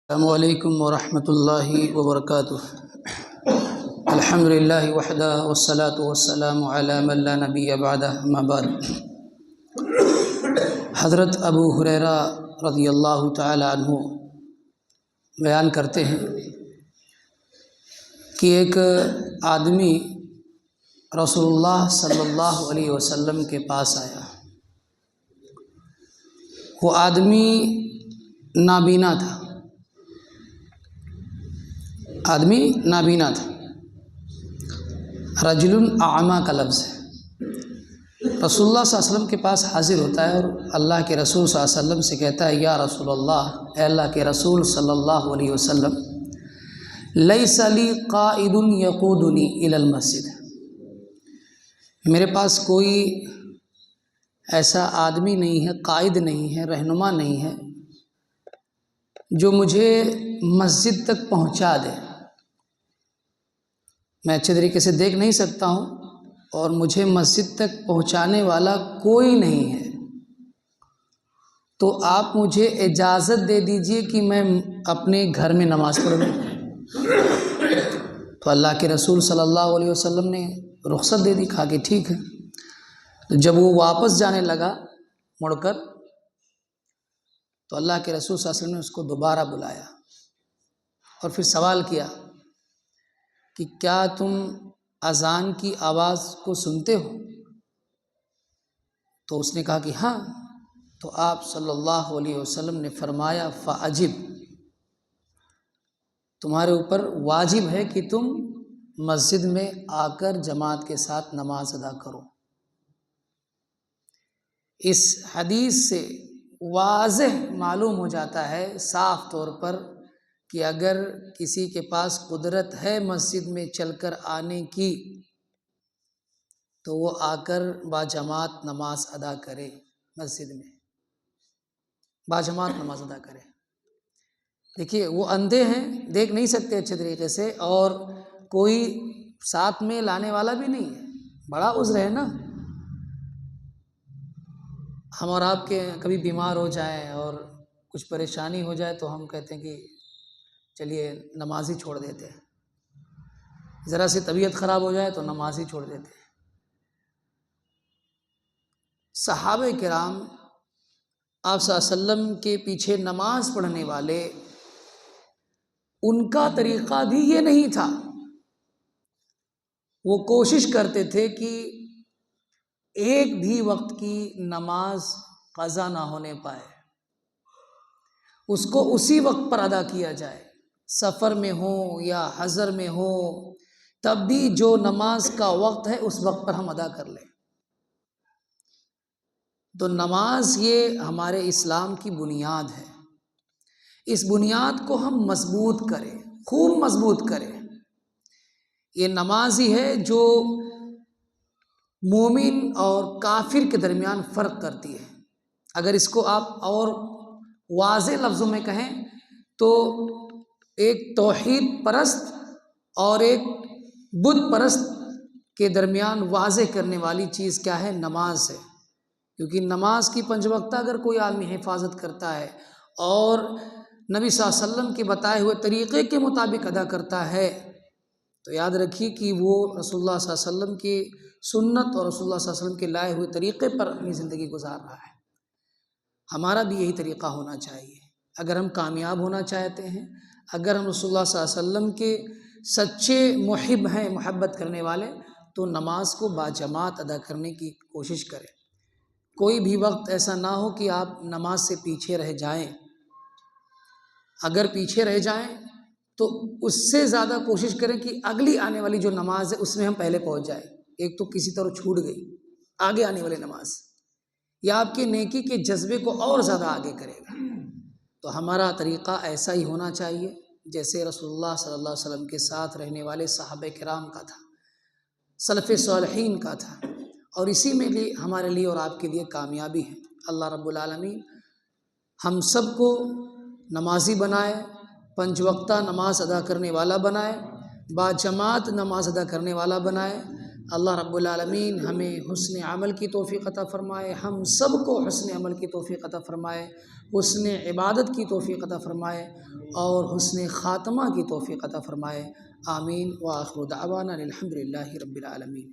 السلام علیکم ورحمۃ اللہ وبرکاتہ۔ الحمد للہ وحدہ والصلاة والسلام علی من لا نبی بعدہ، اما بعد۔ حضرت ابو ہریرہ رضی اللہ تعالی عنہ بیان کرتے ہیں کہ ایک آدمی رسول اللہ صلی اللہ علیہ وسلم کے پاس آیا۔ وہ آدمی نابینا تھا، رجل اعمیٰ کا لفظ ہے۔ رسول اللہ صلی اللہ علیہ وسلم کے پاس حاضر ہوتا ہے اور اللہ کے رسول صلی اللہ علیہ وسلم سے کہتا ہے، یا رسول اللہ، اے اللہ کے رسول صلی اللہ علیہ وسلم، لیس لی قائد یقودنی الی المسجد، میرے پاس کوئی ایسا آدمی نہیں ہے، قائد نہیں ہے، رہنما نہیں ہے جو مجھے مسجد تک پہنچا دے۔ میں اچھے طریقے سے دیکھ نہیں سکتا ہوں اور مجھے مسجد تک پہنچانے والا کوئی نہیں ہے، تو آپ مجھے اجازت دے دیجئے کہ میں اپنے گھر میں نماز پڑھ لوں۔ تو اللہ کے رسول صلی اللہ علیہ وسلم نے رخصت دے دی، کہا کہ ٹھیک ہے۔ تو جب وہ واپس جانے لگا مڑ کر، تو اللہ کے رسول صلی اللہ علیہ وسلم نے اس کو دوبارہ بلایا اور پھر سوال کیا کہ کیا تم اذان کی آواز کو سنتے ہو؟ تو اس نے کہا کہ ہاں۔ تو آپ صلی اللہ علیہ وسلم نے فرمایا، فَأَجِبْ، تمہارے اوپر واجب ہے کہ تم مسجد میں آ کر جماعت کے ساتھ نماز ادا کرو۔ اس حدیث سے واضح معلوم ہو جاتا ہے صاف طور پر کہ اگر کسی کے پاس قدرت ہے مسجد میں چل کر آنے کی، تو وہ آ کر باجماعت نماز ادا کرے، مسجد میں باجماعت نماز ادا کرے۔ دیکھیے، وہ اندھے ہیں، دیکھ نہیں سکتے اچھے طریقے سے، اور کوئی ساتھ میں لانے والا بھی نہیں ہے، بڑا عذر ہے نا۔ ہم اور آپ کے کبھی بیمار ہو جائیں اور کچھ پریشانی ہو جائے تو ہم کہتے ہیں کہ چلیے نماز ہی چھوڑ دیتے ہیں، ذرا سی طبیعت خراب ہو جائے تو نماز ہی چھوڑ دیتے ہیں۔ صحابہ کرام آپ صلی اللہ علیہ وسلم کے پیچھے نماز پڑھنے والے، ان کا طریقہ بھی یہ نہیں تھا۔ وہ کوشش کرتے تھے کہ ایک بھی وقت کی نماز قضا نہ ہونے پائے، اس کو اسی وقت پر ادا کیا جائے، سفر میں ہو یا حضر میں ہو، تب بھی جو نماز کا وقت ہے اس وقت پر ہم ادا کر لیں۔ تو نماز یہ ہمارے اسلام کی بنیاد ہے، اس بنیاد کو ہم مضبوط کریں، خوب مضبوط کریں۔ یہ نماز ہی ہے جو مومن اور کافر کے درمیان فرق کرتی ہے۔ اگر اس کو آپ اور واضح لفظوں میں کہیں تو ایک توحید پرست اور ایک بت پرست کے درمیان واضح کرنے والی چیز کیا ہے؟ نماز ہے۔ کیونکہ نماز کی 5 وقتہ اگر کوئی آدمی حفاظت کرتا ہے اور نبی صلی اللہ علیہ وسلم کے بتائے ہوئے طریقے کے مطابق ادا کرتا ہے، تو یاد رکھیے کہ وہ رسول اللہ صلی اللہ علیہ وسلم کی سنت اور رسول اللہ صلی اللہ علیہ وسلم کے لائے ہوئے طریقے پر اپنی زندگی گزار رہا ہے۔ ہمارا بھی یہی طریقہ ہونا چاہیے اگر ہم کامیاب ہونا چاہتے ہیں، اگر ہم رسول اللہ صلی اللہ علیہ وسلم کے سچے محب ہیں، محبت کرنے والے، تو نماز کو باجماعت ادا کرنے کی کوشش کریں۔ کوئی بھی وقت ایسا نہ ہو کہ آپ نماز سے پیچھے رہ جائیں۔ اگر پیچھے رہ جائیں تو اس سے زیادہ کوشش کریں کہ اگلی آنے والی جو نماز ہے اس میں ہم پہلے پہنچ جائیں۔ ایک تو کسی طرح چھوٹ گئی، آگے آنے والی نماز یا آپ کے نیکی کے جذبے کو اور زیادہ آگے کرے گا۔ تو ہمارا طریقہ ایسا ہی ہونا چاہیے جیسے رسول اللہ صلی اللہ علیہ وسلم کے ساتھ رہنے والے صحابہ کرام کا تھا، سلف صالحین کا تھا، اور اسی میں لیے ہمارے لیے اور آپ کے لیے کامیابی ہے۔ اللہ رب العالمین ہم سب کو نمازی بنائے، 5 وقتہ نماز ادا کرنے والا بنائے، باجماعت نماز ادا کرنے والا بنائے، اللہ رب العالمین ہمیں حسن عمل کی توفیق عطا فرمائے، ہم سب کو حسن عمل کی توفیق عطا فرمائے، حسن عبادت کی توفیق عطا فرمائے اور حسن خاتمہ کی توفیق عطا فرمائے۔ آمین وآخر دعوانا الحمد للہ رب العالمین۔